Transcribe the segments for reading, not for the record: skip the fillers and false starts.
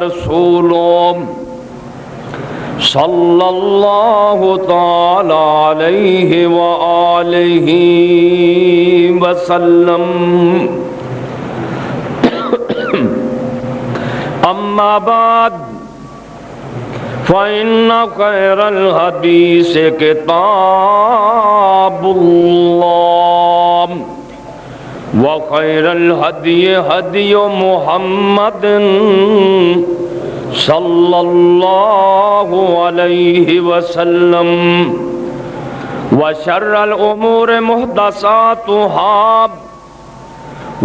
رسول صلی اللہ تعالی علیہ وآلہ وسلم اما بعد فإن خیر الحدیث کتاب اللہ وخیر الہدی ہدی محمد صلی اللہ علیہ وسلم وشر الامور محدثاتها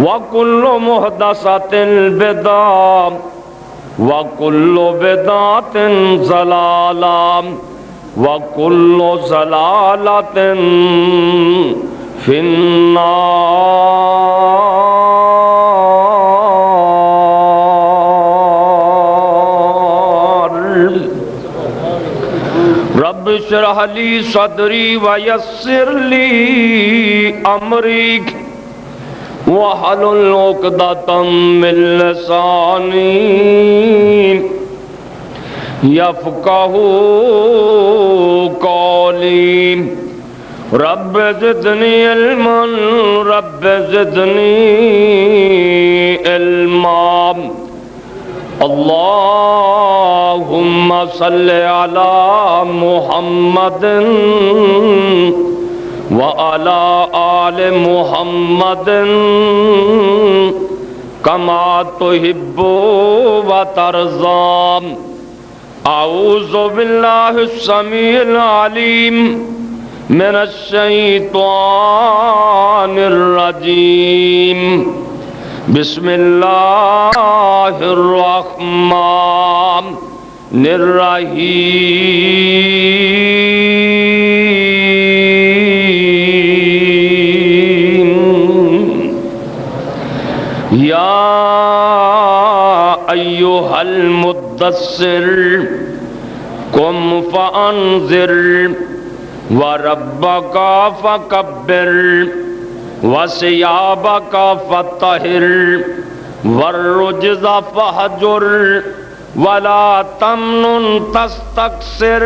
وکل محدثۃ بدعہ وکل بدعۃ ضلالہ وکل ضلالۃ فی النار رب اشرح لی صدری ویسر لی امری واحلل عقدۃ من لسانی یفقہوا قولی رب زدنی علما رب زدنی علما اللہم صل علی محمد وعلی آل محمد کما تحب وترضی اعوذ باللہ السمیع العلیم من الشیطان الرجیم بسم اللہ الرحمن الرحیم یا ایہا المدثر قم فانذر وَرَبَّكَ فَكَبِّرْ وَثِيَابَكَ فَطَهِّرْ وَالرُّجْزَ فَاهْجُرْ وَلَا تَمْنُنْ تَسْتَكْثِرْ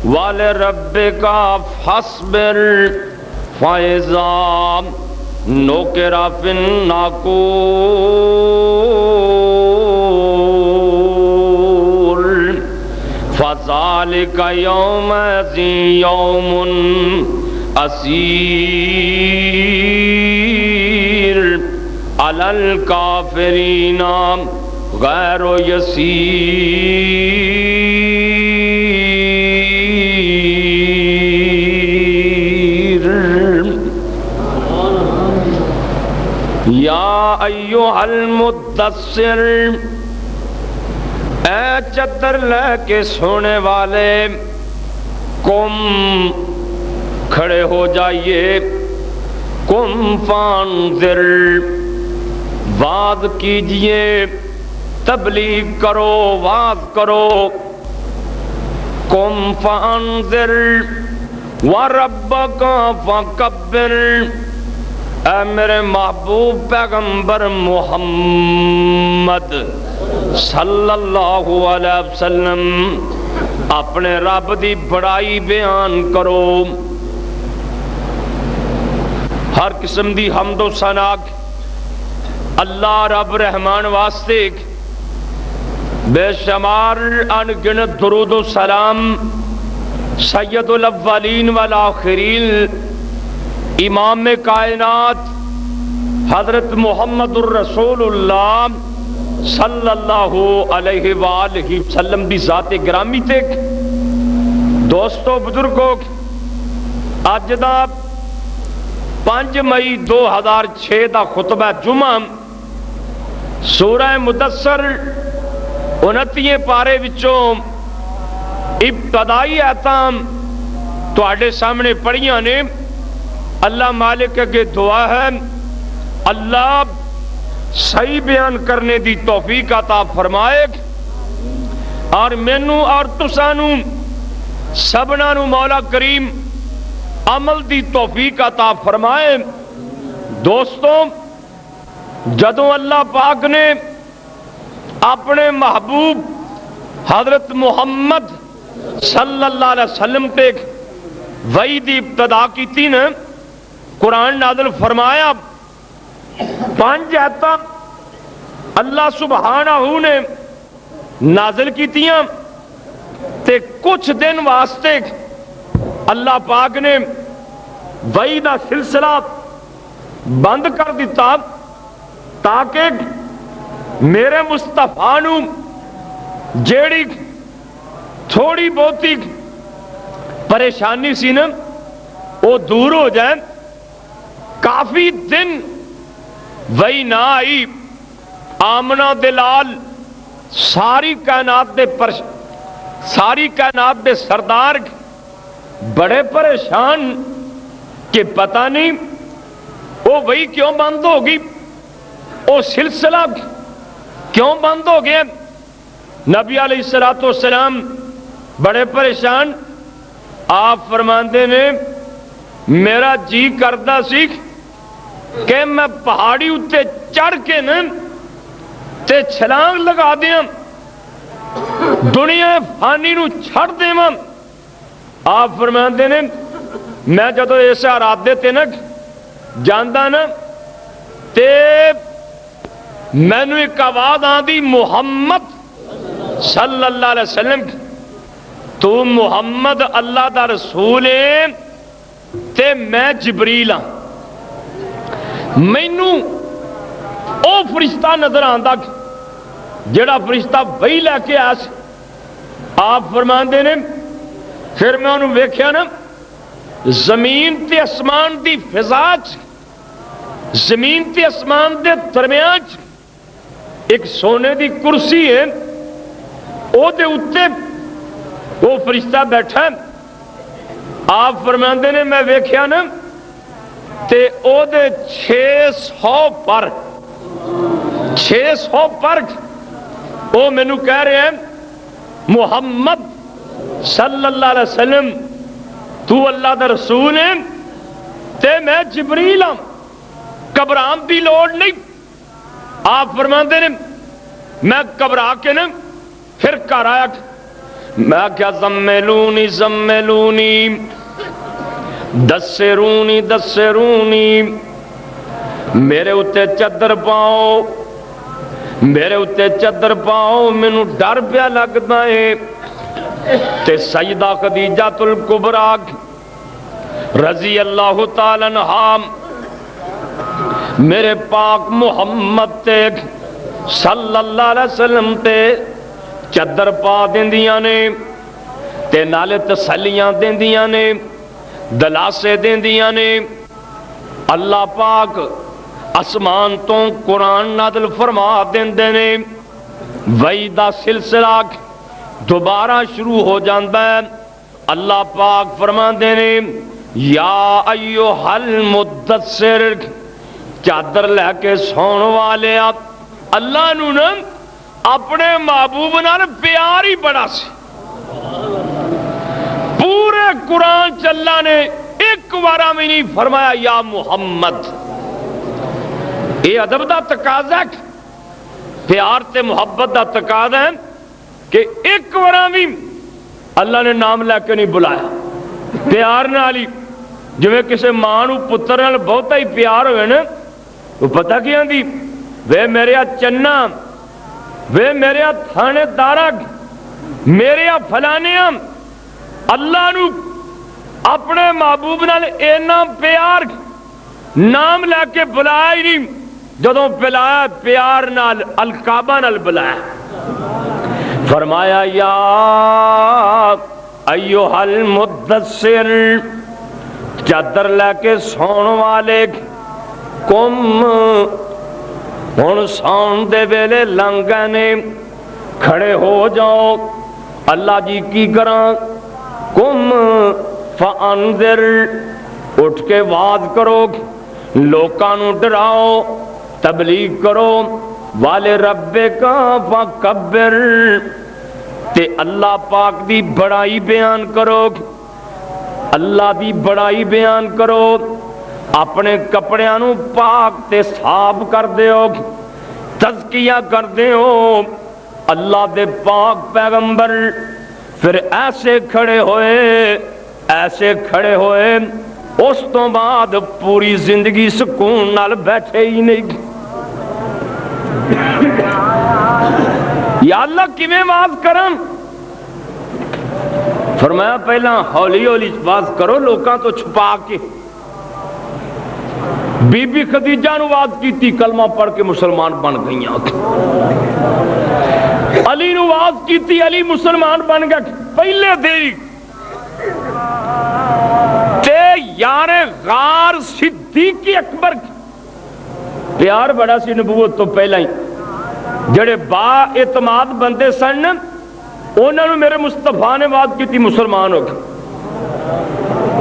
وَلِرَبِّكَ فَاصْبِرْ فَإِذَا نُقِرَ فِي النَّاقُورِ فَذَلِكَ يَوْمَئِذٍ يَوْمٌ عسير عَلَى الْكَافِرِينَ غَيْرُ يَسِيرٍ يَا أَيُّهَا الْمُدَّثِّرُ اے چادر لے کے سونے والے قم کھڑے ہو جائیے قم فانذر وعظ کیجئے تبلیغ کرو وعظ کرو قم فانذر وربک فکبر اے میرے محبوب پیغمبر محمد صلی اللہ علیہ وسلم اپنے رب دی بڑائی بیان کرو ہر قسم دی حمد و ثنا اللہ رب رحمان واسطے بے شمار ان گنت درود و سلام سید الاولین والآخرین امام کائنات حضرت محمد الرسول اللہ صلی اللہ علیہ وآلہ وسلم دی ذات گرامی تک دوستو بزرگو اج دا 5 مئی 2006 دا خطبہ جمعہ سورہ مدثر 29 پارے وچوں ابتدائی آیتاں تواڈے سامنے پڑھیاں نے اللہ مالک کے دعا ہے اللہ صحیح بیان کرنے دی توفیق عطا فرمائے اور مینوں اور تسانوں سبنا نو مولا کریم عمل دی توفیق عطا فرمائے دوستوں جدوں اللہ پاک نے اپنے محبوب حضرت محمد صلی اللہ علیہ وسلم تے وحی دی ابتدا کی تھی نا، قرآن نازل فرمایا 5 آیتاں اللہ سبحانہ نے نازل کی تیاں تے کچھ دن واسطے اللہ پاک نے وحی دا سلسلہ بند کر دیتا تاکہ میرے مصطفیٰ نو جیڑی تھوڑی بہتی پریشانی سی نا وہ دور ہو جائے۔ کافی دن وہی نہ آئی، آمنہ دلال ساری کائنات دے سردار بڑے پریشان کہ پتہ نہیں وہ وہی کیوں بند ہوگی، وہ سلسلہ کیوں بند ہو گیا۔ نبی علیہ السلام بڑے پریشان، آپ فرماندے نے میرا جی کردہ سی کہ میں پہاڑی اتے چڑھ کے نا تے چھلانگ لگا دیا، دنیا فانی نو چھڑ دے۔ آپ فرماندے نے میں جدو ایسے ارادے تے نا جاندہ نا تے میں نے ایک آواز آندی محمد صلی اللہ علیہ وسلم، تو محمد اللہ دا رسول ہے تے میں جبریل ہاں۔ مینوں او فرشتہ نظر آندا جڑا فرشتہ وہی لے کے آیا سی۔ آپ فرماندے نے پھر میں انہوں ویکھیا نا زمین تے اسمان دی فضا چ، زمین تے اسمان دے درمیان چ ایک سونے دی کرسی ہے، او دے اتے وہ فرشتہ بیٹھا ہے۔ آپ فرماندے نے میں ویکھیا نا تے او دے 600 پر او میں نو کہہ رہے ہیں محمد صلی اللہ علیہ وسلم تو اللہ دا رسول ہے تے میں جبریل ہوں، گھبران دی لوڑ نہیں۔ آپ فرماندے نے میں گھبرا کے نا پھر گھر آیا، میں کیا زمیلونی زمیلونی دسرونی دسرونی، میرے اتے چادر پاؤ، میرے اتے چادر پاؤ، مینوں ڈر پیا لگدا ہے۔ تے سیدہ خدیجہ الکبریٰ رضی اللہ تعالی عنہا میرے پاک محمد تے صلی اللہ علیہ وسلم تے چادر پا دیندیاں نے تے نالے تسلیاں دیندیاں نے، دلاسے دیندیاں نے۔ اللہ پاک اسمان تو قرآن نازل فرما دیندے نے، وحی دا سلسلہ دوبارہ شروع ہو جاندا ہے۔ اللہ پاک فرماندے نے یا ایھا المدثر، چادر لے کے سون والے آپ۔ اللہ نو نا اپنے محبوب نال پیار ہی بڑا سی، پورے قرآن چ اللہ نے ایک بارہ میں نہیں فرمایا یا محمد۔ یہ ادب دا تقاضا ہے، پیار تے محبت دا تقاضا ہے کہ ایک بارہ بھی اللہ نے نام لے کے نہیں بلایا، پیار نال ہی۔ جویں کسے ماں نو پتر نال بہتا ہی پیار ہوئے نا، وہ پتہ کی آندی وے میرے چنا، وے میرے تھانے دارا، میرے فلانے۔ اللہ نو اپنے محبوب نال اینا پیار نام لے کے بلایا ہی نہیں، جدوں بلایا پیار نال القابہ نال بلایا، فرمایا یا ایھا المدثر، چادر لے کے سون والے، کم ہن سون دے ویلے لنگ گئے نے، کھڑے ہو جاؤ۔ اللہ جی کی کراں، کم فانذر، اٹھ کے واز کرو، لوکاں نو ڈراؤ، تبلیغ کرو، والے رب کا فکبر، تے اللہ پاک دی بڑائی بیان کرو، اللہ دی بڑائی بیان کرو، اپنے کپڑیاں نو پاک تے صاف کر دیو، تزکیہ کر دیو، اللہ دے پاک پیغمبر پھر ایسے کھڑے ہوئے اس تو بعد پوری زندگی سکون نال بیٹھے ہی نہیں. یا اللہ کیویں واز کرم؟ فرمایا پہلا ہولی ہولی واز کرو لوکاں تو چھپا کے. بی بی خدیجہ نو واز کیتی کلمہ پڑھ کے مسلمان بن گئیاں. علی نو واز کیتی علی مسلمان بن گئے پہلے دیری. تے یار غار صدیق اکبر پیار بڑا سی نبوت تو پہلا ہی. جڑے با اعتماد بندے سن انہوں نے میرے مصطفیٰ نے بات کی تھی مسلمان ہو گئے.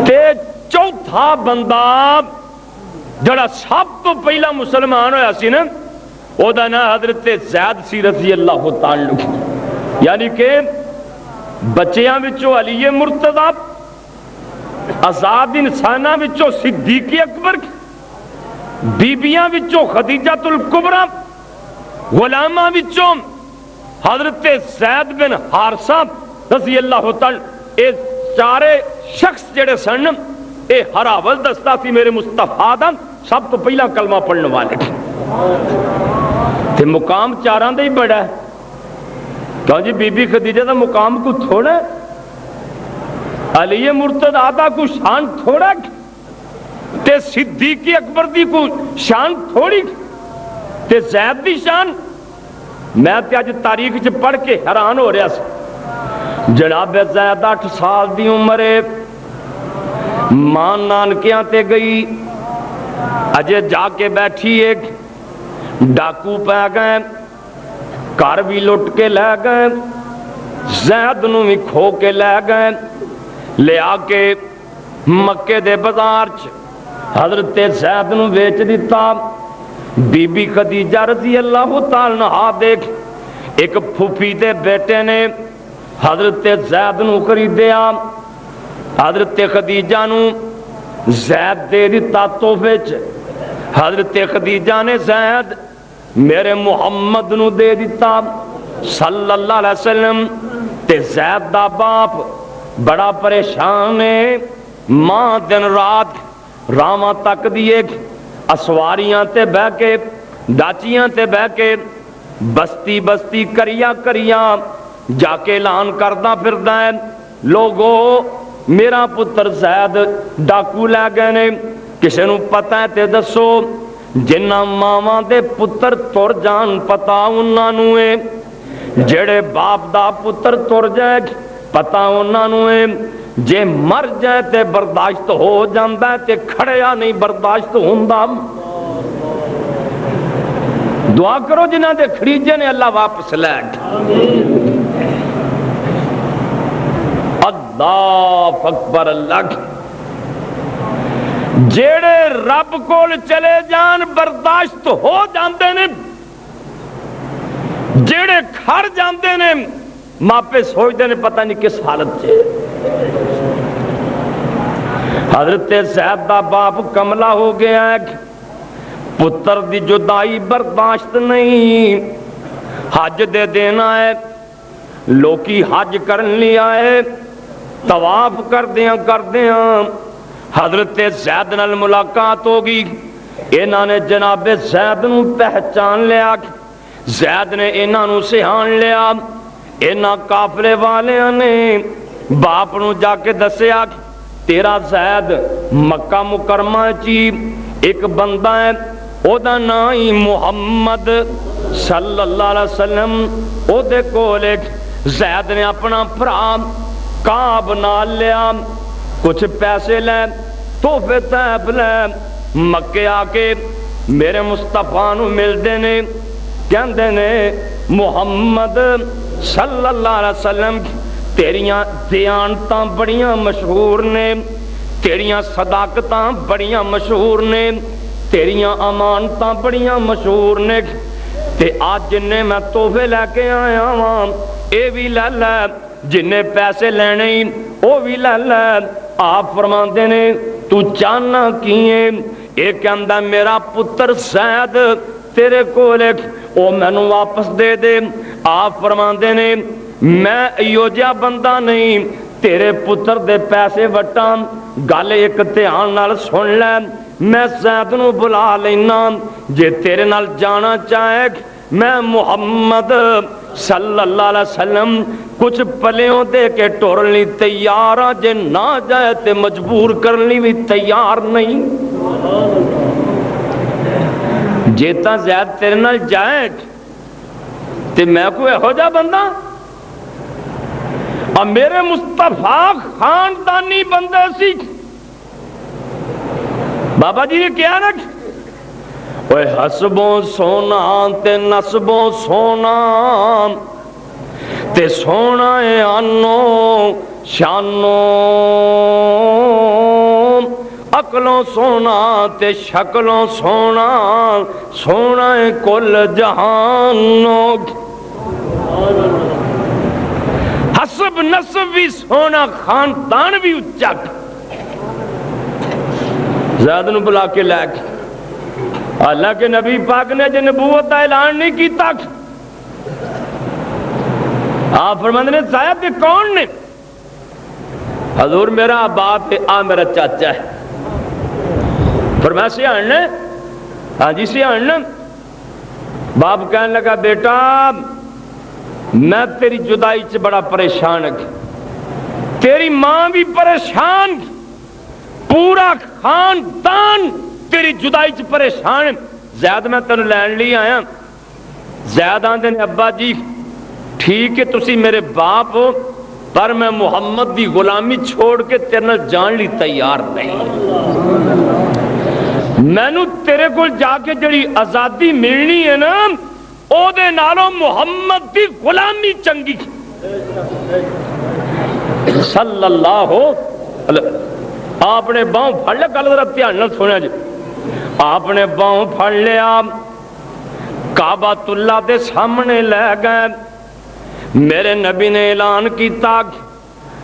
تے چوتھا بندہ جڑا سب تو پہلا مسلمان ہویا سی نا او دا نا حضرت زید سی رضی اللہ تعالی عنہ. یعنی کہ بچیاں وچوں علی مرتضی، آزاد انساناں وچوں صدیق اکبر، بیبیاں وچوں خدیجہ الکبریٰ، غلاماں وچوں حضرت زید بن حارثہ رضی اللہ تعالی. اے چارے شخص جڑے سن اے ہراول دستا سی میرے مصطفیٰ دا سب تو پہلا کلمہ پڑھنے والے. تے مقام چاراں دا ہی بڑا ہے. کہو جی بی بی خدیجہ دا مقام کو تھوڑا ہے، علی مرتضیٰ دا کو شان تھوڑا ہے، تے صدیق اکبر دی کو شان تھوڑی، تے زید دی شان. میں تے اج تاریخ چ پڑھ کے حیران ہو رہا سی. جناب زید 8 سال دی عمر ہے، ماں نانکیاں تے گئی، اجے جا کے بیٹھی ایک ڈاکو پہ گئے، گھر بھی لٹ کے لے گئے، زید نو بھی کھو کے لے گئے، لے آ کے مکے دے بازار چ حضرت زید نو بیچ دیتا. بی بی خدیجہ رضی اللہ تعالی عنہا دیکھ ایک پھوپھی دے بیٹے نے حضرت زید نو خریدیا. حضرت خدیجہ نو زید دے دیتا تحفے چ. حضرت خدیجہ نے زید میرے محمد نو دے دیتا صلی اللہ علیہ وسلم. تے زید دا باپ بڑا پریشان ہے. ماں دن رات راواں تک دیے اسواریاں تے بہ کے ڈاچیاں تے بہ کے بستی بستی کریا جا کے اعلان کردہ پھردا ہے لوگو میرا پتر زید ڈاکو لے گئے نے، کسے نو پتہ ہے تے دسو. جنہ ماواں دے پتر تر جان پتا انہاں نو ہے، جڑے باپ دا پتر تر جائے پتا انہاں نو ہے. جے مر جائے تے برداشت ہو جاندا ہے تے کھڑیا نہیں برداشت ہوندا. دعا کرو جنہاں دے خریجے نے اللہ واپس لے. اللہ اکبر. اللہ جیڑے رب کول چلے جان برداشت ہو جاندے نے، جیڑے کھڑ جاندے نے ماپے سوچتے نے پتہ نہیں کس حالت سے. حضرت زید دا باپ کملا ہو گیا ہے، پتر دی جدائی برداشت نہیں. حج دے دینا ہے، لوکی حج کرن لیا ہے. طواف کردیاں حضرت زید نال ملاقات ہوگی. انہاں نے جناب زید نو پہچان لیا، زید نے انہاں نو سہان لیا. انہاں قافلے والیاں نے باپ نو جا کے دسیا تیرا زید مکہ مکرمہ چی ایک بندہ ہے، او دا نام ہی محمد صلی اللہ علیہ وسلم. او دے کول زید نے اپنا بھرا کعب نال لیا، کچھ پیسے لے تحفے طیب لے، مکے آ کے میرے مصطفیٰ نو ملدے نے، کہندے نے محمد صلی اللہ علیہ وسلم تیریاں دیانتاں بڑیاں مشہور نے، تیریاں صداقتاں بڑیاں مشہور نے، تیریاں امانتاں بڑیاں مشہور نے. تے آج جنہیں میں تحفے لے کے آیا ہاں اے بھی لے لے، جنہیں پیسے لینے او بھی لے لے. آپ فرماندے نے تو چاہنا کیے؟ ایک کہندا میرا پتر زید تیرے کول او مینوں واپس دے دے. آپ فرماندے نے میں ایو جہا بندہ نہیں تیرے پتر دے پیسے وٹاں گل ایک دھیان نال سن لے میں زید نو بلا لینا جے تیرے نال جانا چاہے میں محمد صلی اللہ علیہ وسلم کچھ پلیوں دے کے ٹورنی تیار ہاں جے نہ جائے تے مجبور کرنی بھی تیار نہیں جے تاں زید تیرے نال جائے تے میں کوئی ہو جا بندہ اور میرے مصطفیٰ خاندانی بندے سی بابا جی نے کیا رکھ اوے حسبوں سونا تے نسبوں سونا تے سونا اے آنو شانو عقلوں سونا تے شکلوں سونا سونا اے کل جہانو حسب نسب بھی سونا خاندان بھی اچک زید نو بلا کے لے کے اللہ کے نبی پاک نے جو نبوت کا اعلان نہیں کیتا آپ فرماندے نے زید یہ کون نے حضور میرا باپ ہے آ میرا چاچا ہے فرمایا سیاح نے ہاں جی سیاح نے باپ کہنے لگا بیٹا میں تیری جدائی سے بڑا پریشان ہوں تیری ماں بھی پریشان پورا خاندان تیری جدائی سے پریشان زید میں تینوں لین لی آیا زید آندے نے ابا جی ٹھیک ہے تسی میرے باپ ہو پر میں محمد دی غلامی چھوڑ کے تیرے نال جان لی تیار نہیں میں نو تیرے کو جا کے جڑی آزادی ملنی ہے نا او دے نالوں محمد دی غلامی چنگی صلی اللہ آپ نے باؤں پھڑ لیا گل ذرا دھیان نال سنیا جی آپ نے باؤں پھڑ لیا کعبۃ اللہ دے سامنے لے گئے میرے نبی نے اعلان کیتا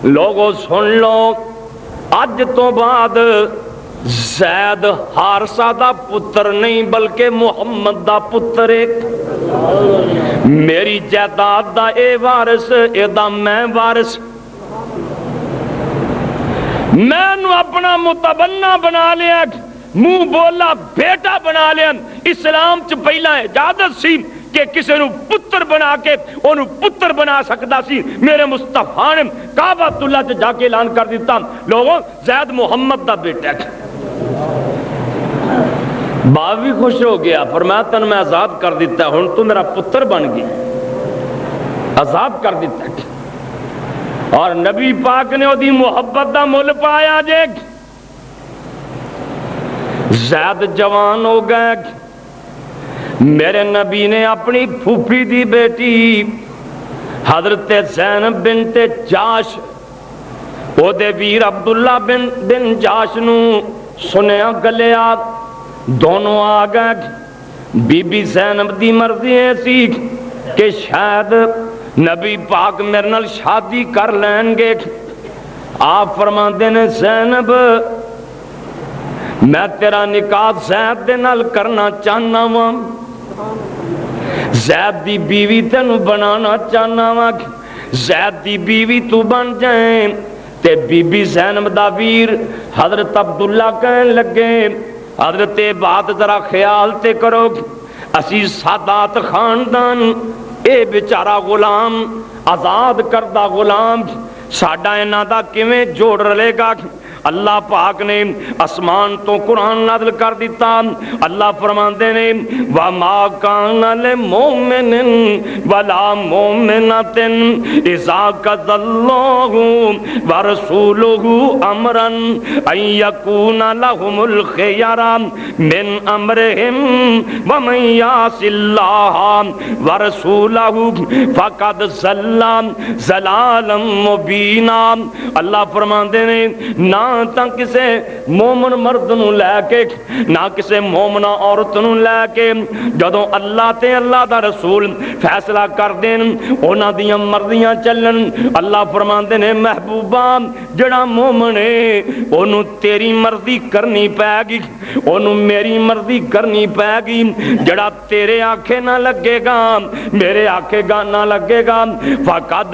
لوگوں سن لو اج تو بعد زید حارثہ دا پتر نہیں بلکہ محمد دا پتر ایک میری جائیداد دا اے وارث اے دا میں وارث میں نو اپنا متبنہ بنا لیا منہ بولا بیٹا بنا لیا اسلام چ پہلا اجازت سی کہ کسی نو پتر بنا کے انہوں پتر بنا سکتا سی میرے مصطفیٰ نے کعبۃ اللہ سے جا کے اعلان کر دیتا لوگوں زید محمد دا بیٹا ہے باپ بھی خوش ہو گیا فرمایا تن میں آزاد کر دیتا ہوں تو میرا پتر بن گیا آزاد کر دیتا ہے اور نبی پاک نے دی محبت دا مول پایا جے زید جوان ہو گئے میرے نبی نے اپنی پھوپھی دی بیٹی حضرت زینب بنت جاش او دے ویر عبداللہ بن جاش نو سنیا گلیا دونوں آ گئے بی بی زینب دی مرضی ایسی کہ شاید نبی پاک میرے نال شادی کر لیں گے آپ فرماندے نے زینب میں تیرا نکاح زید دے نال کرنا چاہنا ہوں زید دی بیوی تینوں بنانا چاہنا ہوں زید دی بیوی تو بن جائیں تے بی بی زینب دا ویر حضرت عبداللہ کہنے لگے حضرت بات ذرا خیال تے کرو اسی سادات خاندان اے بیچارہ غلام آزاد کردہ غلام ساڈا انہاں دا کیویں جوڑ رلے گا اللہ پاک نے اسمان تو قرآن نازل کر دیتا اللہ فرماندے نے وَمَا كَانَ لِمُؤْمِنٍ وَلَا مُؤْمِنَةٍ إِذَا قَضَى اللَّهُ وَرَسُولُهُ أَمْرًا أَن يَكُونَ لَهُمُ الْخِيَرَةُ مِنْ أَمْرِهِمْ وَمَن يَعْصِ اللَّهَ وَرَسُولَهُ فَقَدْ ضَلَّ ضَلَالًا مُبِينًا اللہ فرماندے نے نہ ਤਾਂ ਕਿਸੇ ਮੂਮਨ ਮਰਦ ਨੂੰ ਲੈ ਕੇ ਨਾ ਕਿਸੇ ਮੂਮਨਾ ਔਰਤ ਨੂੰ ਲੈ ਕੇ ਜਦੋਂ ਅੱਲਾਹ ਤੇ ਅੱਲਾਹ ਦਾ ਰਸੂਲ ਫੈਸਲਾ ਕਰਦੇ ਨੇ ਉਹਨਾਂ ਦੀਆਂ ਮਰਜ਼ੀਆਂ ਚੱਲਣ। ਅੱਲਾਹ ਫਰਮਾਉਂਦੇ ਨੇ ਮਹਿਬੂਬਾ ਜਿਹੜਾ ਮੂਮਨ ਹੈ ਉਹਨੂੰ ਤੇਰੀ ਮਰਜ਼ੀ ਕਰਨੀ ਪੈਗੀ, ਉਹਨੂੰ ਮੇਰੀ ਮਰਜ਼ੀ ਕਰਨੀ ਪੈਗੀ। ਜਿਹੜਾ ਤੇਰੇ ਆਖੇ ਨਾ ਲੱਗੇਗਾ ਮੇਰੇ ਆਖੇਗਾ ਨਾ ਲੱਗੇਗਾ ਫਕਦ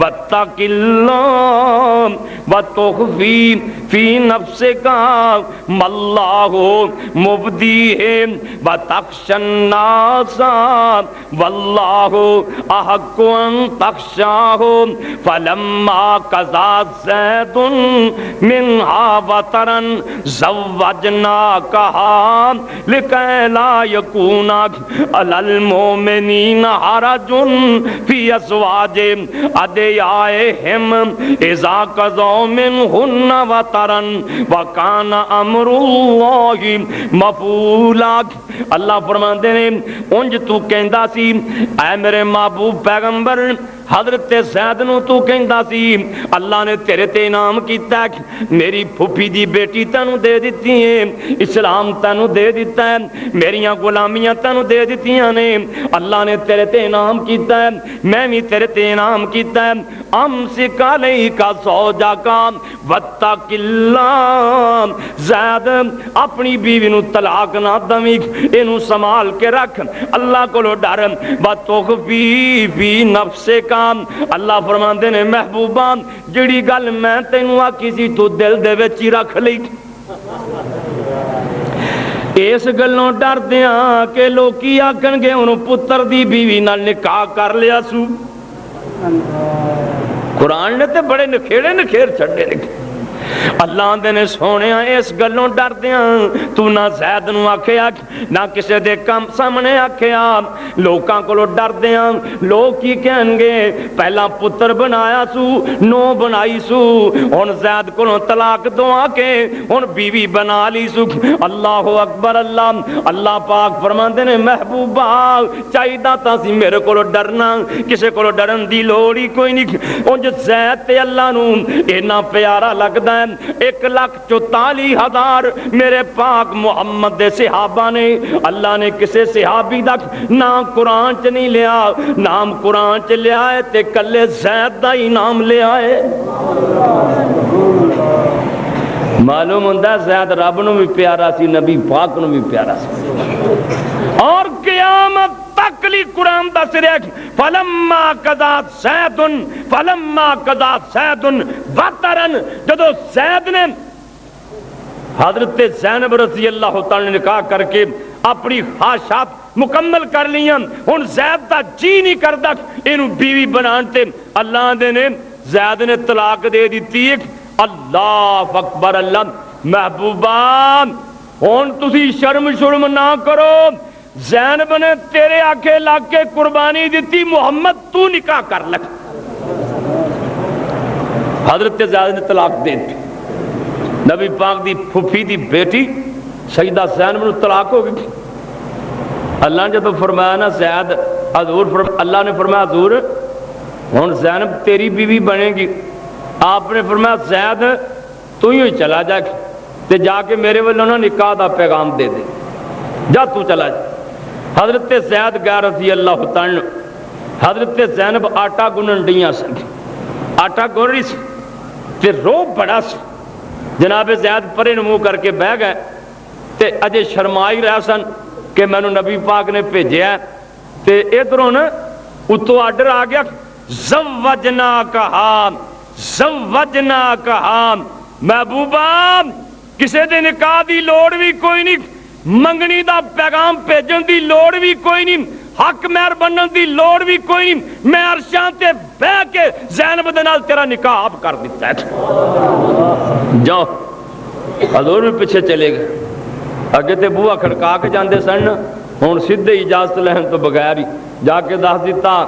واتق اللہ وتخفی فی نفسک ما اللہ مبدیہ وتخشی الناس واللہ احق ان تخشاہ فلما قضى زید منہا وطرا زوجناکہا لکی لا یکون علی المؤمنین حرج فی ازواج ادعیائہم اذا قضوا منہن وطرا وکان امر اللہ مفعولا۔ اللہ فرماندے نے انج تو کہندا سی اے میرے محبوب پیغمبر حضرت زید نو تو کہندا سی اللہ نے تیرے تے انعام کیتا ہے، میری پھوپھی دی بیٹی تینوں دے دیتی ہے، اسلام تینوں دے دیتا ہے، میریاں غلامیاں تینوں دے دیتیاں نے، اللہ نے تیرے تے انعام کیتا ہے، میں بھی تیرے تے انعام کیتا ہے۔ امسک علیک زوجک واتق اللہ، زید اپنی بیوی نو طلاق نہ دویں، اینو سنبھال کے رکھ، اللہ کولو ڈر، وتخفی فی نفسک، اللہ فرماندے نے محبوبہ جڑی گل میں تینوں آکھی سی تو دل دے وچ ہی رکھ لئی، اس گلوں ڈر دیاں کہ لوکی آکھن گے انہوں پتر دی بیوی نال نکاح کر لیا سو۔ قرآن نے تے بڑے نکھیڑے نکھیر چھڑے لکھے، اللہ دے نے سونے اس گلوں ڈر دیاں تو نہ زید نو آکھیا نہ کسے دے کم سامنے آکھیا، لوکاں کولو ڈر دیاں لوگ کی کہن گے پہلا پتر بنایا سو نو بنائی سو ہن زید کولو طلاق دوا کے ہن بیوی بنا لی سو۔ اللہ اکبر، اللہ پاک فرماندے نے محبوبہ چاہیدا تا سی میرے کولو ڈرنا، کسے کولو ڈرن دی لوڑ ہی کوئی نہیں۔ انج زید تے اللہ نو اینا پیارا لگدا 1,44,000 میرے پاک محمد دے صحابہ نے، اللہ نے کسے صحابی دا نام قرآن چ نہیں لیا، نام قرآن چ لیا ہے تے کلے زید دا ہی نام لیا ہے۔ معلوم ہوندہ زید رب نو بھی پیارا سی، نبی پاک نو بھی پیارا سی، اور قیامت تک لی قرآن دا سرے فلما قضا زید وطرا، جدو زید نے حضرت زینب رضی اللہ تعالی نے نکاح کر کے اپنی خواہشات مکمل کر لیاں، ہن زید دا جی نہیں کردا اینو بیوی بنانتے، اللہ دے نے زید نے طلاق دے دیتی۔ اللہ اکبر، اللہ محبوبہ ہن تسی شرم نہ کرو، زینب نے تیرے آکھے لگ کے قربانی دیتی، محمد تو نکاح کر لگ۔ حضرت زید نے طلاق دے دی، نبی پاک دی پھوپھی دی بیٹی سیدہ زینب نے طلاق ہو گئی۔ اللہ نے جب فرمایا نا زید، اللہ نے فرمایا حضور ہن زینب تیری بیوی بنے گی، آپ نے فرمایا زید تو ہی چلا جا تے جا کے میرے والوں نا نکاح دا پیغام دے دے، جا تو چلا جا۔ حضرت زید گیا رضی اللہ تعالی، حضرت زینب آٹا گنن ڈیاں سن، آٹا گن رہی سی تے رو بڑا سی، جناب زید پرے منہ کر کے بہ گئے تے اجے شرمائی رہ سن کہ میں نو نبی پاک نے بھیجیا ہے، تے ادھروں نا اتو آرڈر آ گیا زوجناکہا، محبوبہ کسے دے نکاح دی لوڑ بھی کوئی نہیں، منگنی دا پیغام بھیجن دی لوڑ بھی کوئی نہیں، حق مہر بنن دی لوڑ بھی کوئی نہیں، میں عرشاں تے بہ کے زینب دے نال تیرا نکاح آپ کر دیتا ہے۔ جاؤ، حضور بھی پیچھے چلے گئے، اگے تے بوہا کھڑکا کے جاندے سن، ہن سیدھے اجازت لہن تو بغیر ہی جا کے دس دیتا۔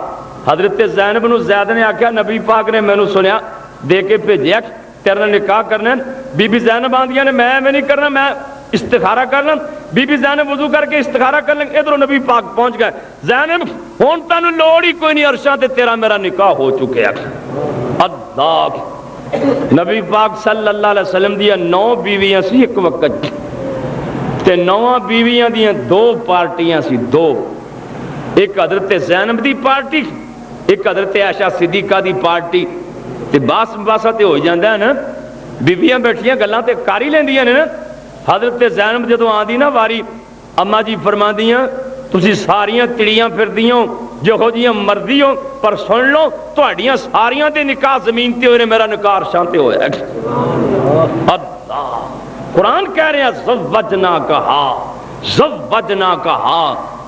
حضرت زینب نو زید نے آکھیا نبی پاک نے مینوں سنیا دے کے بھیجیا تیرے نال نکاح کرنا، بی بی زینب آندیاں نے میں نہیں کرنا، میں استخارہ کرنا، بی بی زینب وضو کر کے استخارہ کر لیں، ادھروں نبی پاک پہنچ گئے، زینب ہون تانوں لوڑ ہی کوئی نہیں، عرشاں تے تیرا میرا نکاح ہو چکے ہیں۔ اللہ نبی پاک صلی اللہ علیہ وسلم دیا 9 بیویاں سی ایک وقت تے 9 بیویاں دیاں 2 پارٹیاں سی، 2، ایک حضرت زینب دی پارٹی، ایک حضرت عائشہ صدیقہ دی پارٹی، تے باسا تے ہو جاندہ ہے نا، بیویاں بیٹھیاں گلاں تے کاری لیندیاں نے نا۔ حضرت زینب جدو آندی نا واری، اما جی فرما دیاں تسی ساریاں تڑیاں پھر دیاں ਜਿਹੋ ਜਿਹੀਆਂ ਮਰਜ਼ੀ ਹੋ, ਪਰ ਸੁਣ ਲਓ ਤੁਹਾਡੀਆਂ ਸਾਰੀਆਂ ਦੇ ਨਿਕਾਹ ਜ਼ਮੀਨ ਤੇ ਹੋਏ ਨੇ, ਮੇਰਾ ਨਿਕਾਹ ਅਰਸ਼ਾਂ ਤੇ ਹੋਇਆ। ਅੱਲਾਹ ਕੁਰਾਨ ਕਹਿ ਰਿਹਾ ਜ਼ਵਜਨਾ ਕਹਾ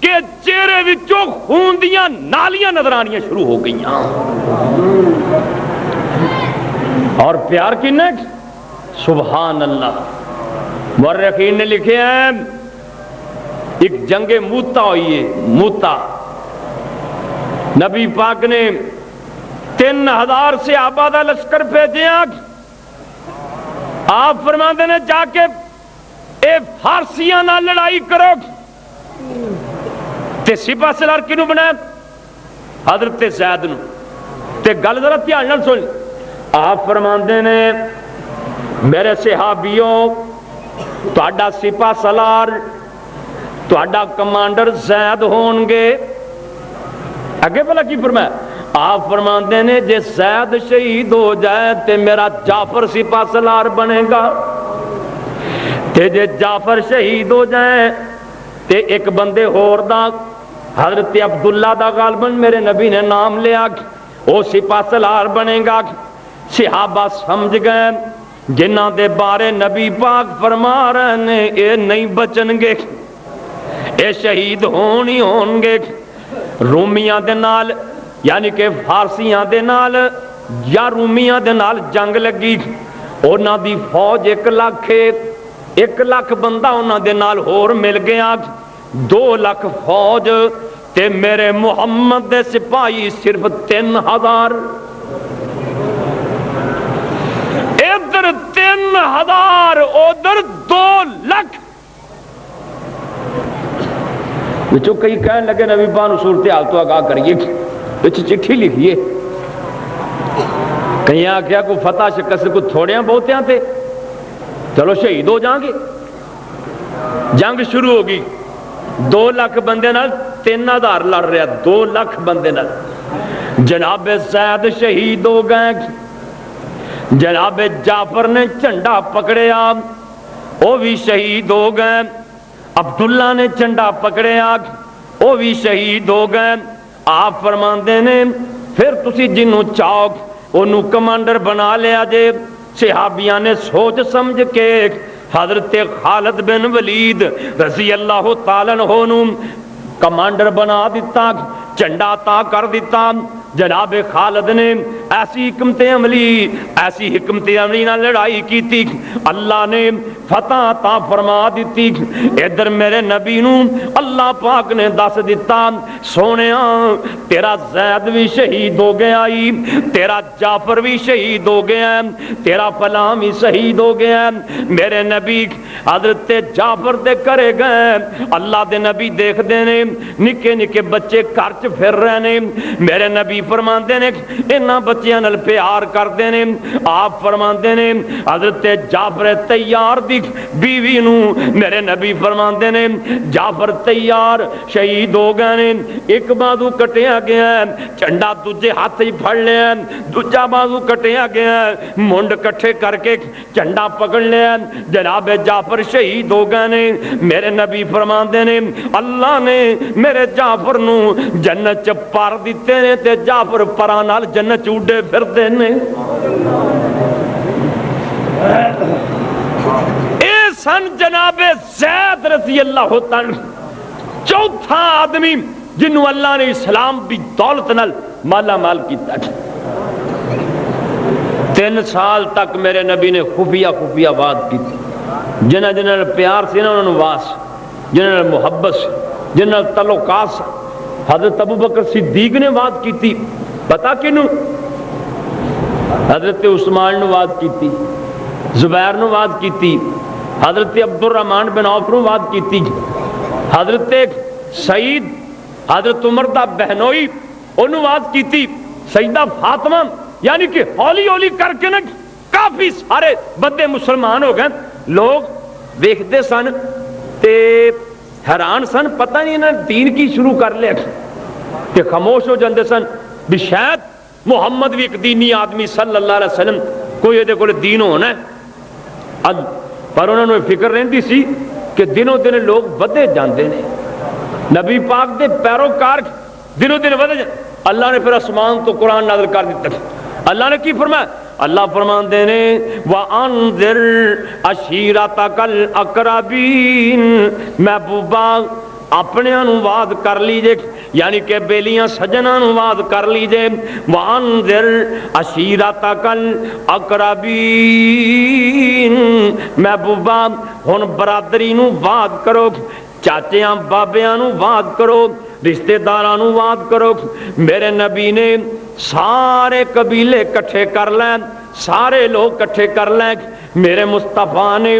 کہ چہرے وچوں خون دیاں نالیاں نظر آنیاں شروع ہو گئیاں. اور پیار کن ہے؟ سبحان اللہ. مورخین نے لکھے ہیں ایک جنگ موتا ہوئی ہے. موتا نبی پاک نے 3000 سے آبادہ لشکر بھیجے. آپ فرماتے ہیں جا کے اے فارسیاں نہ لڑائی کرو. تے سپاہ سالار کنوں بنایا؟ حضرت زید نو. تے گل ذرا دھیان نال سن. آپ فرماندے نے میرے صحابیوں تہاڈا سپاہ سالار تہاڈا کمانڈر زید ہون گے. اگے بھلا کی فرمایا؟ آپ فرماندے نے جے زید شہید ہو جائے تے میرا جعفر سپاہ سالار بنے گا. تے جے جعفر شہید ہو جائے تے ایک بندے ہور دا حضرت عبداللہ دا غالباً میرے نبی نے نام لیا وہ سپاہ سالار بنے گا. صحابہ سمجھ گئے جنہ دے بارے نبی پاک فرما رہے ہیں اے نہیں بچن گے, اے شہید ہون ہی ہون گے. رومیاں دے نال یعنی کہ فارسیاں دے نال یا رومیاں دے نال جنگ لگی. انہاں دی فوج 1 لاکھ بندہ انہاں دے نال ہور مل گیا. 2 لاکھ فوج تے میرے محمد دے سپاہی صرف 3000. ادھر 3000 ادھر 2 لاکھ. بچوں کئی کہنے لگے نبی پاک صورتحال تو آگاہ کریے, بچ چٹھی لکھیے. کہیں آخیا کو فتح شکست کو تھوڑے بہتے ہیں تھے, چلو شہید ہو جائیں گے. جنگ شروع ہوگی. 2 لاکھ بندے نال 3000 لڑ رہا. 2 لاکھ بندے نال جناب زید شہید ہو گئے. جناب جعفر نے جھنڈا پکڑیا وہ بھی شہید ہو گئے. عبداللہ نے جھنڈا پکڑیا وہ بھی شہید ہو گئے. آپ فرماندے نے پھر تسی جنوں چاہو انہوں کمانڈر بنا لیا جے. صحابیاں نے سوچ سمجھ کے حضرت خالد بن ولید رضی اللہ تعالیٰ عنہ کمانڈر بنا دیتا, جھنڈا عطا کر دیتا. جناب خالد نے ایسی حکمت عملی نہ لڑائی کی تھی, اللہ نے فتح عطا فرما دیتی. ادھر میرے نبی نو اللہ پاک نے دس دیتا سونیا تیرا زید بھی شہید ہو گیا, تیرا جعفر بھی شہید ہو گیا, تیرا فلاں بھی شہید ہو گیا. میرے نبی حضرت جعفر دے کرے گئے. اللہ دے نبی دیکھ دینے نکے نکے بچے گھر چ پھر رہے نے. میرے نبی فرماندے نے انہاں بچیاں نال پیار کردے نے. آپ فرماندے نے حضرت جعفر تیار دی بیوی نو میرے نبی فرماندے نے جعفر تیار شہید ہو گئے نے. ایک بازو کٹیا گیا ہے, جھنڈا دوجے ہاتھ ہی پھڑ لیا, دوجا بازو کٹیا گیا ہے, منڈ کٹھے کر کے جھنڈا پکڑ لیا. جناب جعفر شہید ہو گئے نے. میرے نبی فرماندے نے اللہ نے میرے جعفر نو جنت چ پار دیتے نے تے جعفر پراں نال جنت اڈے پھردے نے. اے سن جناب زید رضی اللہ تعالی چوتھا آدمی جنہوں اللہ نے اسلام بھی دولت نال مالا مال کیتا. 3 سال تک میرے نبی نے خفیہ بات کی. جنہاں جنہاں پیار سے انہوں نے واس, جنہاں محبت سے, جنہاں تعلقات سے. حضرت ابوبکر صدیق نے بات کی تھی, پتا کنوں؟ حضرت عثمان نے بات کی تھی, زبیر نے بات کی تھی, حضرت عبد الرحمن بن عوف نے بات کی تھی, حضرت سعید حضرت عمر دا بہنوئی انہوں بات کی تھی, سیدہ فاطمہ. یعنی کہ ہولی ہولی کر کے نا کافی سارے بندے مسلمان ہو گئے. لوگ دیکھتے سن تے حیران سن, پتہ نہیں انہوں نے دین کی شروع کر لیا کہ خاموش ہو جاندے سن بھی شاید محمد بھی ایک دینی آدمی صلی اللہ علیہ وسلم کوئی یہ کوئی دین ہونا ہے. پر انہوں نے فکر رہندی سی کہ دنوں دن لوگ بدے جاندے نے, نبی پاک دے پیروکار دنوں دن بدے جاندے. اللہ نے پھر آسمان تو قرآن نازل کر دیتا. اللہ نے کی فرمایا؟ اللہ فرمان دے نے وَأَنذِرْ عَشِيرَتَكَ الْأَقْرَبِينَ, محبوبہ اپنیاں نو وعد کر لیجے، یعنی کہ بیلیاں سجناں نو وعد کر لیجے۔ وانذر عشیرتک الاقربین، محبوبہ ہن برادری نو وعد کرو، چاچیاں بابیاں نو وعد کرو، رشتہ داراں نو وعد کرو۔ میرے نبی نے سارے قبیلے کٹھے کر لیں، سارے لوگ کٹھے کر لیں۔ میرے مصطفیٰ نے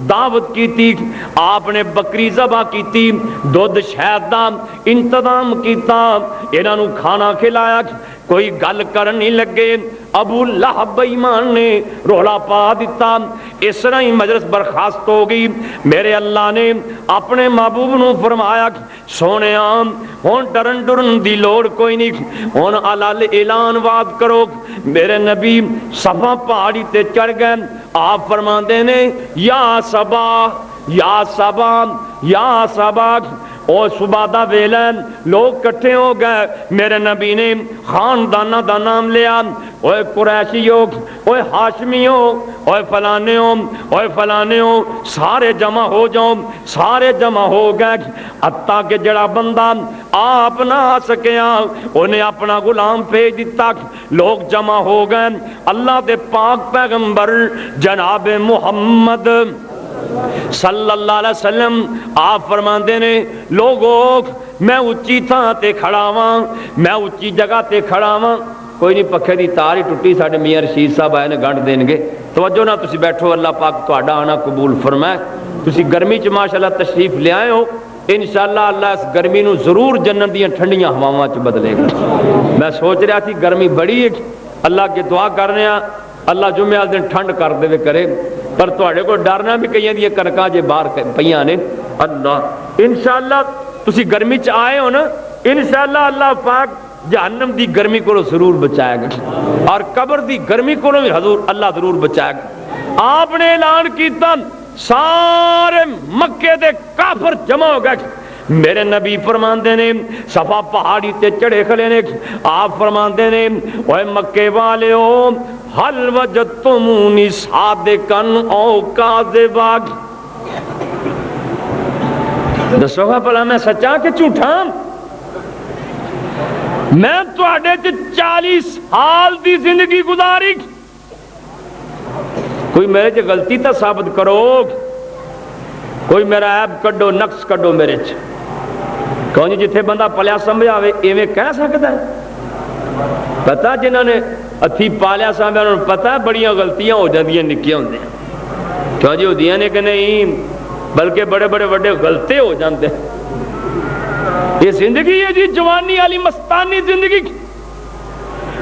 دعوت کی تھی، آپ نے بکری ذبح کی تھی، دودھ شہد دا انتظام کیتا، انہاں نو کھانا کھلایا، کوئی گل کرن نہیں لگے۔ ابو لہب بے ایمان نے رولا پا دیتا، اس طرح ہی مجلس برخاست ہو گئی۔ میرے اللہ نے اپنے محبوب نو فرمایا سونیا ہن ڈرن ڈرن دی لوڑ کوئی نہیں، ہن علل اعلان وعد کرو۔ میرے نبی صفا پہاڑی تے چڑھ گئے، آپ فرماندے نے یا صبا یا صبا یا صبا، او صبح دا ویلا لوگ کٹھے ہو گئے۔ میرے نبی نے خاندانہ دا نام لیا، اوے قریشیو، اوے ہاشمیو، اوے فلانیو، اوے فلانیو، سارے جمع ہو جاؤ، سارے جمع ہو گئے۔ حتیٰ کہ جڑا بندہ آپ نہ آ سکیا انہیں اپنا غلام بھیج دیتا، لوگ جمع ہو گئے۔ اللہ دے پاک پیغمبر جناب محمد صلی اللہ علیہ وسلم آپ فرماندے نے لوگوں میں اچھی تھاں تے کھڑا ہاں، میں اچھی جگہ تے کھڑا ہاں، کوئی نہیں پکھے دی تار ہی ٹوٹی، ساڈے میاں رشید صاحب آئے نے گنڈ دین گے، توجہ نہ تسی بیٹھو، اللہ پاک تہاڈا آنا قبول فرمائے۔ تسی گرمی چ ماشاءاللہ تشریف لے آئے ہو، انشاءاللہ اللہ اس گرمی نو ضرور جنت دیاں ٹھنڈیاں ہواواں چ بدلے گا۔ میں سوچ رہا تھی گرمی بڑی ہے، اللہ کے دعا کرنے ہاں اللہ جمعہ دن ٹھنڈ کر دے کرے، پر تواڈے کو ڈرنا بھی کئی دی کنکاں جے باہر پئیاں نے۔ اللہ انشاءاللہ تسی گرمی چ آئے ہو نا، انشاءاللہ اللہ پاک جہنم دی گرمی کو ضرور بچائے گا، اور قبر دی گرمی کو بھی حضور اللہ ضرور بچائے گا۔ آپ نے اعلان کیتا، سارے مکے دے کافر جمع ہو گئے۔ میرے نبی فرماندے نے صفا پہاڑی تے چڑھے کھلے نے، آپ فرماندے نے اوے مکے والیو حل وجدتمونی صادقن او کاذبا، دسو گا بھلا میں سچا کہ جھوٹا؟ میں تواڈے تے 40 سال دی زندگی گزاری، کوئی میرے چ غلطی تا ثابت کرو، کوئی میرا عیب کڈو، نقص کڈو میرے چ۔ کون جی جتھے بندہ پلیا سمجھاوے ایویں کہہ سکتا ہے؟ پتہ جنہاں نے اتھی پالیا سمجھا انہوں نے پتہ ہے بڑیاں غلطیاں ہو جاندیاں نکیاں ہوندے، کیوں جی ہوندیاں نے کہ نہیں، بلکہ بڑے بڑے وڈے غلطے ہو جاندے۔ یہ زندگی ہے جی جوانی والی مستانی زندگی،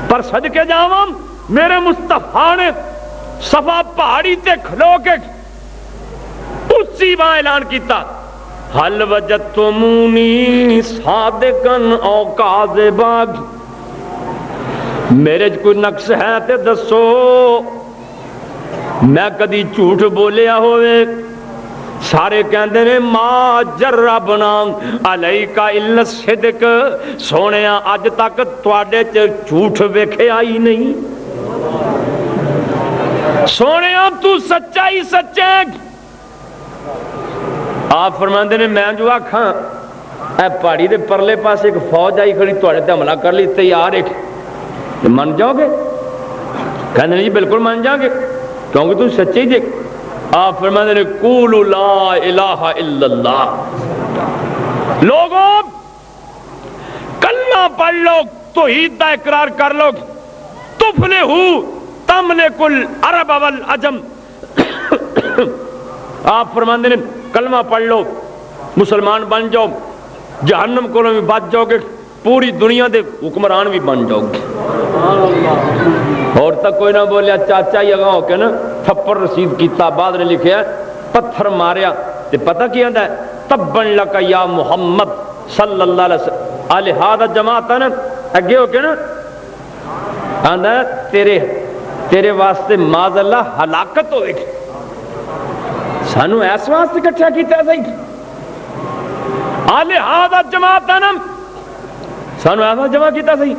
پر صدقے جاواں میرے مصطفیٰ نے صفا پہاڑی تے کھلو کے اسی وہاں اعلان کیتا، حل وجدتمونی صادقن او کاذبا، میرے کوئی نقص ہے تے دسو، میں کدی جھوٹ بولیا ہوئے؟ سارے کہندے نے ما جربنا علیک الا الصدق، سونیا اج تک تواڈے چ جھوٹ ویکھیا ہی نہیں، سونیا تو سچا ہی سچا۔ آپ فرماندے نے میں جو آکھاں اے پہاڑی دے پرلے پاس ایک فوج آئی کھڑی تواڈے تے حملہ کر لی، تیار ہے من جاؤ گے؟ کہندے جی بالکل من جاؤ گے کیونکہ تم سچے ہی جے۔ آپ فرماندے نے قولوا لا الہ الا اللہ، لوگوں کلمہ پڑھ لو، توحید دا اقرار کر لو، تفلحوا تملک العرب والعجم۔ آپ فرماندے نے کلمہ پڑھ لو، مسلمان بن جاؤ، جہنم کو بھی بچ جاؤ گے، پوری دنیا دے حکمران بھی بن جاؤ گے۔ اور تک کوئی نہ بولیا، چاچا ہی اگاں ہو کے نا تھپڑ رسید کیتا، بعد نے لکھیا پتھر ماریا تے پتہ کی آندا ہے تبن لک یا محمد صلی اللہ علیہ وسلم، الہذا جماعت نا اگے ہو کے نا آندا ہے تیرے واسطے معاذ اللہ ہلاکت ہوئے گی۔ سانو ایس واسطے کٹھا کیتا ہے صحیح، الہذا جماعت نا سانو ایسا جمع کیتا صحیح۔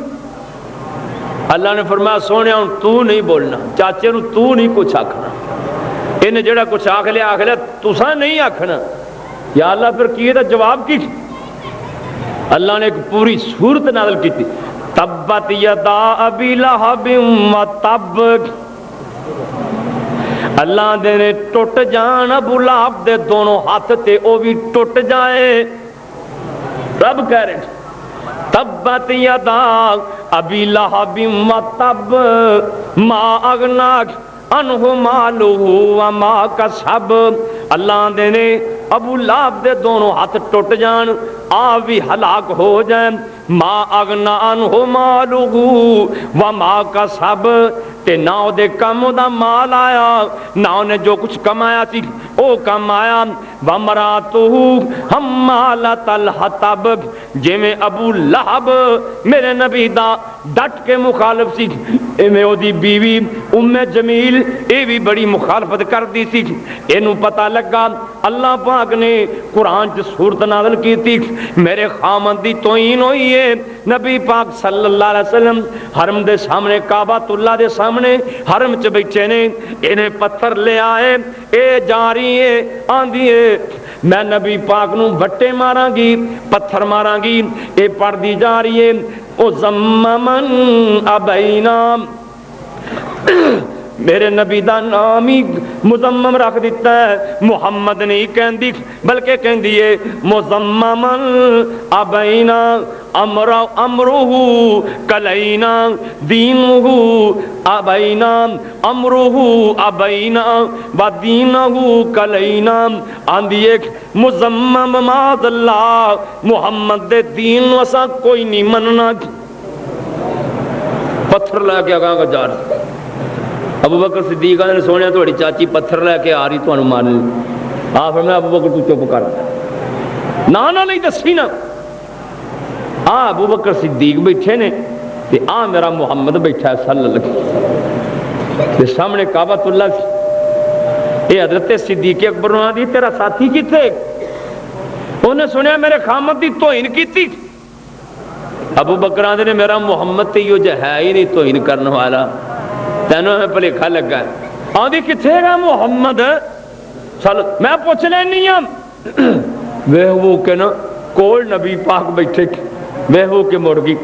اللہ نے فرمایا سونیا ہن تو نہیں بولنا، چاچے نو تو نہیں کچھ آکھنا، انہیں جڑا کچھ آکھ لیا تساں نہیں آکھنا۔ یا اللہ پھر کیے دا جواب کی؟ اللہ نے ایک پوری سورت نازل کی تھی، تبت یدا ابی لہب و تب، اللہ دے نے ٹوٹ جان ابو لہب دے دونوں ہاتھ تے او بھی ٹوٹ جائے۔ رب کہہ رہے تبت یدا ابی لہب و تب ما اغنا عنہ مالہ وما کسب، اللہ دے نے ابو لہب دے دونوں ہاتھ ٹوٹ جان، آپ بھی ہلاک ہو جائیں، ما اغنا عنہ مالہ وما کسب، تے نہ او دے کم دا مال آیا، نہ انہیں جو کچھ کمایا سی او کم آیا، وامراتہ حمالۃ الحطب، جے میں ابو لہب میرے نبی دا ڈٹ کے مخالف سی، میں او دی بیوی ام جمیل اے بھی بڑی مخالفت کر دی سی۔ اینو پتہ لگا اللہ پاک نے قرآن چ سورت نازل کی تھی، میرے خامن دی توہین ہوئی ہے، نبی پاک صلی اللہ علیہ وسلم حرم دے سامنے کعبۃ اللہ دے سامنے حرم چ بیٹھے نے، انہیں پتھر لے آئے، اے جا رہی ہے آندھی ہے میں نبی پاک نو بٹے ماراں گی، پتھر ماراں گی، اے پڑھ دی جا رہی ہے او زممن ابینا، میرے نبی دا نام ہی مزمم رکھ دیتا ہے، محمد نہیں کہندی بلکہ کہندی ہے مزممن ابینا، امرہ کلینا دینہ ابینا، امرہ ابینا و دینہ کلینا، آندھی ایک مزمم معاذ اللہ، محمد دے دین وسا کوئی نہیں مننا۔ پتھر لے کے آگاں کا جا رہا، ابو بکر صدیق نے سونے تھوڑی چاچی پتھر لے کے آ رہی تو مارنے، آپ فرمایا ابو بکر تو چپ کر، نانا نہیں دسی نا، ابو بکر صدیق بیٹھے نے تے میرا محمد بیٹھا ہے صلی اللہ علیہ وسلم، سامنے کعبۃ اللہ، یہ حضرت صدیق اکبر نے دی تیرا ساتھی کتے، انہیں سنیا میرے خامد دی توہین کیتی، ابو بکر آدھے نے میرا محمد تے یہ جو ہے ہی نہیں توہین کرنے والا، تینوں میں پلیکھا لگا ہے، آدھی کتھے گا محمد، میں پوچھ لینی ہوں، وہ کہ نا کول نبی پاک بیٹھے، وہ کہ مڑ گئی،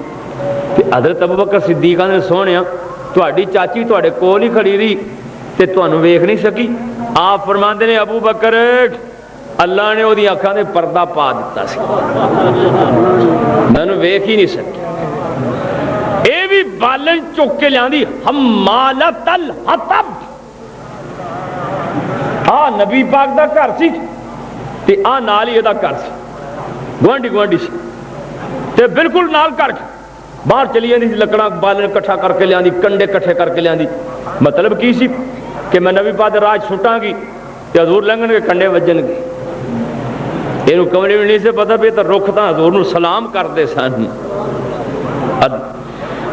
حضرت ابو بکر صدیق نے سونیا تہاڈی چاچی تہاڈے کول ہی کھڑی رہی تے تانوں ویکھ نہیں سکی، آپ فرماندے نے ابو بکر اللہ نے وہ اکھاں دے پردہ پا دیتا سی، میں ویکھ ہی نہیں سکی، اے بھی بالن چک کے لیاندی حمالۃ الحطب، نبی پاک دا گھر سی تے نال ہی دا گھر سی، گوانڈی سی تے بالکل نال کر کے باہر چلی جاندی سی، لکڑاں بالن کٹھا کر کے لیاندی، کنڈے کٹھے کر کے لیاندی، مطلب کی سی کہ میں نبی پاک دے راج چھٹاں گی تے حضور لنگن کے کنڈے وجن گے، اینو کمرے میں نہیں سے پتہ پہ تے رخ تاں حضور نو سلام کردے سن،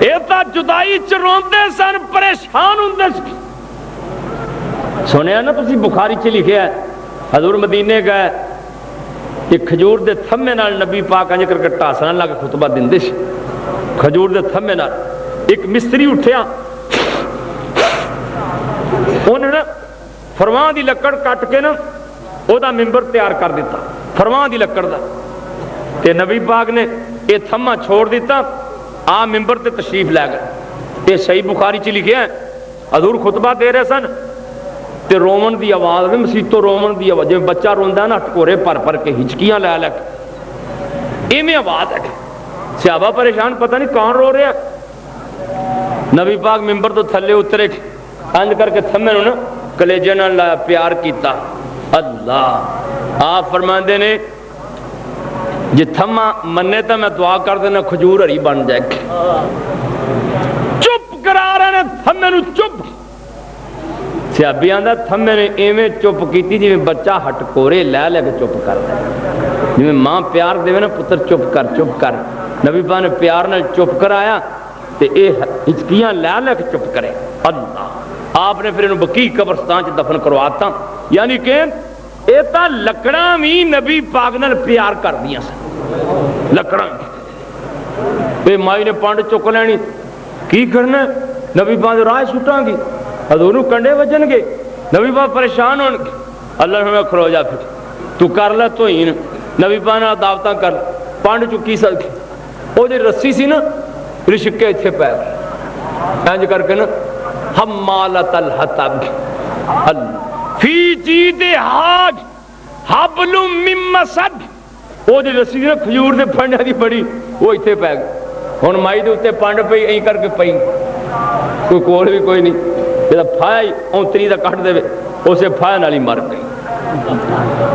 ایتا جدائی چ روندے سن، پریشان ہوندے سن۔ سنیا نا تسی بخاری چ لکھیا ہے حضور مدینے گئے، ایک کھجور دے تھمے نال نبی پاک انج کر کے ٹاسنا لا کے خطبہ دیندے سی، کھجور دے تھمے نال، ایک مستری اٹھیا، انہوں نے فرمان دی لکڑ کٹ کے نا او دا ممبر تیار کر دیتا، فرمان دی لکڑ دا، تے نبی پاک نے یہ تھما چھوڑ دیتا، ممبر تے تشریف لے گئے، یہ صحیح بخاری چ لکھیا ہے، حضور خطبہ دے رہے سن تے رومن دی آواز میں مسیتوں رومن دی آواز، جب بچہ روندا ہے نا ٹکورے پر پر کے ہچکیاں لے لے کے، ایویں آواز ہے، صحابہ پریشان پتہ نہیں کون رو رہا، نبی پاک ممبر تو تھلے اترے انج کر کے تھمے نو نا کلیجے نال لایا، پیار کیتا، اللہ آپ فرماندے نے جی تھما منے تو میں دعا کر دینا کھجور ہری بن جائے گی، چپ کرا رہے نے تھمے نو، چپ، سیابی آندا تھمے نے ایویں چپ کیتی جی بچہ ہٹ کورے لے لے کے چپ کر دے، جی ماں پیار دے نا پتر چپ کر، نبی پاک نے پیار نال چپ کرایا تے اے ہچکیاں لے لے کے چپ کرے، اللہ آپ نے پھر انہوں بقیع قبرستان چ دفن کرواتا، یعنی کہ ایتا لکڑاں بھی نبی پاک نال پیار کر دیا سن، لکڑاں اے مائی نے پانڈ چک لینی، کی کرنا نبی پاک راہ سٹاں گی، حضور نو کنڈے وجن گے، نبی پاک پریشان ہون گے، اللہ نے کھلو جا پھر تو کر لے توہین، نبی پاک نال دعوتاں کر، ਪੰਡ ਚੁੱਕੀ ਸਕਦੀ, ਉਹ ਜਿਹੜੀ ਰੱਸੀ ਸੀ ਨਾ ਰਿਸ਼ਕੇ ਇੱਥੇ ਪੈ ਗਈ, ਇੰਜ ਕਰਕੇ ਨਾ ਹਮਾਲਤ ਅਲ ਹਤਬ ਫੀ ਜੀਦਿਹਾ ਹਬਲੁਮ ਮਿਨ ਮਸਦ, ਉਹ ਜਿਹੜੀ ਰੱਸੀ ਸੀ ਨਾ ਖਜੂਰ ਦੇ ਪੰਡਾਂ ਦੀ ਬੜੀ, ਉਹ ਇੱਥੇ ਪੈ ਗਈ। ਹੁਣ ਮਾਈ ਦੇ ਉੱਤੇ ਪੰਡ ਪਈ, ਐਂ ਕਰਕੇ ਪਈ, ਕੋਈ ਕੋਲ ਵੀ ਕੋਈ ਨਹੀਂ, ਜਿਹਦਾ ਫਾਇਆ ਹੀ ਔਂਤਰੀ ਦਾ ਕੱਢ ਦੇਵੇ, ਉਸੇ ਫਾਇਆ ਨਾਲ ਹੀ ਮਰ ਗਈ।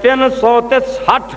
360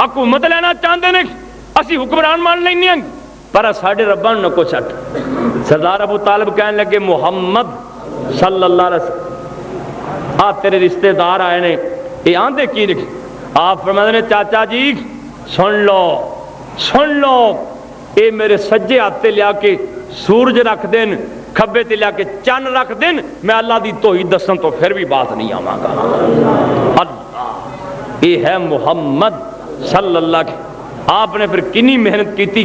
حکومت لینا چاہتے ہیں اسی حکمران مان لینی ہیں پر ساڈے رباں نہ کو چھٹ سردار ابو طالب کہنے لگے محمد صلی اللہ علیہ وسلم آ تیرے رشتہ دار آئے نے یہ آندے کی لکھ آپ فرماتے ہیں چاچا جی سن لو اے میرے سجے ہاتھ تے لیا کے سورج رکھ دین کھبے تے لیا کے چن رکھ دین میں اللہ دی توحید دسن تو پھر بھی بات نہیں آواں گا اللہ یہ ہے محمد صلی اللہ علیہ وسلم آپ نے پھر کنی محنت کیتی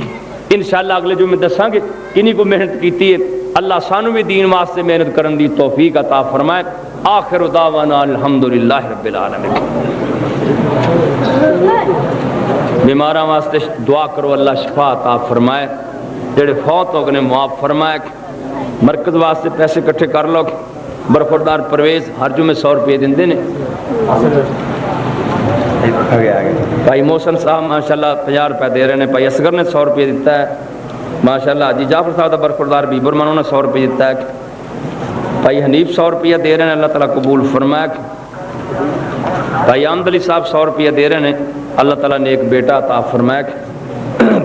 انشاءاللہ اگلے جو میں دساں گے کنی کو محنت کیتی ہے اللہ سانو بھی دین واسطے محنت کرن دی توفیق عطا فرمائے آخر دعوانا الحمدللہ رب العالمین بیماراں واسطے دعا کرو اللہ شفا عطا فرمائے جڑے فوت ہو گئے معاف فرمائے مرکز واسطے پیسے کٹھے کر لو برخوردار پرویز ہر جمعے 100 روپے دیندے نے بھائی محسن صاحب ماشاءاللہ 50 روپے دے رہے ہیں بھائی اصغر نے 100 روپے دیتا ہے ماشاءاللہ حاجی جعفر صاحب دا برخوردار بیبر منو نے 100 روپے دیتا ہے بھائی حنیف 100 روپیہ دے رہے ہیں اللہ تعالیٰ قبول فرمائے بھائی آمد علی صاحب 100 روپیہ دے رہے ہیں اللہ تعالیٰ نے ایک بیٹا عطا فرمائے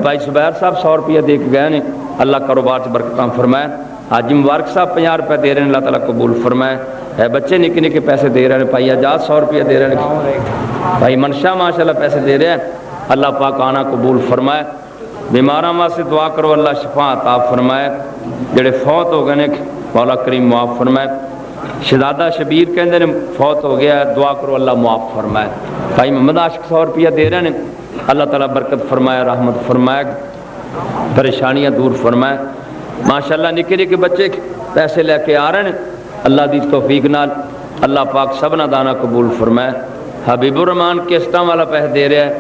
بھائی زبیر صاحب 100 روپیہ دے کے گئے ہیں اللہ کاروبار سے برکتاں فرمائے حاجی مبارک صاحب 50 روپے دے رہے ہیں اللہ تعالیٰ قبول فرمائے ہے بچے نکے نکے پیسے دے رہے ہیں بھائی اجاز 100 روپیہ دے رہے ہیں بھائی منشا ماشاءاللہ پیسے دے رہے ہیں اللہ پاک آنا قبول فرمائے بیماراں واسطے دعا کرو اللہ شفا عطا فرمائے جڑے فوت ہو گئے نے مولا کریم معاف فرمائے شہزادہ شبیر کہندے نے فوت ہو گیا ہے دعا کرو اللہ معاف فرمائے بھائی محمد عاشق 100 روپیہ دے رہے ہیں اللہ تعالیٰ برکت فرمائے رحمت فرمائے پریشانیاں دور فرمائے ماشاءاللہ نکے نکے بچے پیسے لے کے آ رہے ہیں اللہ دی توفیق نال اللہ پاک سبنا دانا قبول فرمائے حبیب الرحمان کیسٹاں والا پیسے دے رہے ہیں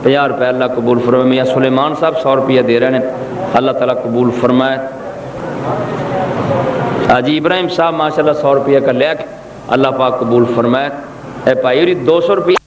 50 روپے اللہ قبول فرمائے میاں سلیمان صاحب 100 روپیہ دے رہے ہیں اللہ تعالیٰ قبول فرمائے حاجی ابراہیم صاحب ماشاءاللہ 100 روپیہ کا لے کے اللہ پاک قبول فرمائے اے بھائی 200 روپیہ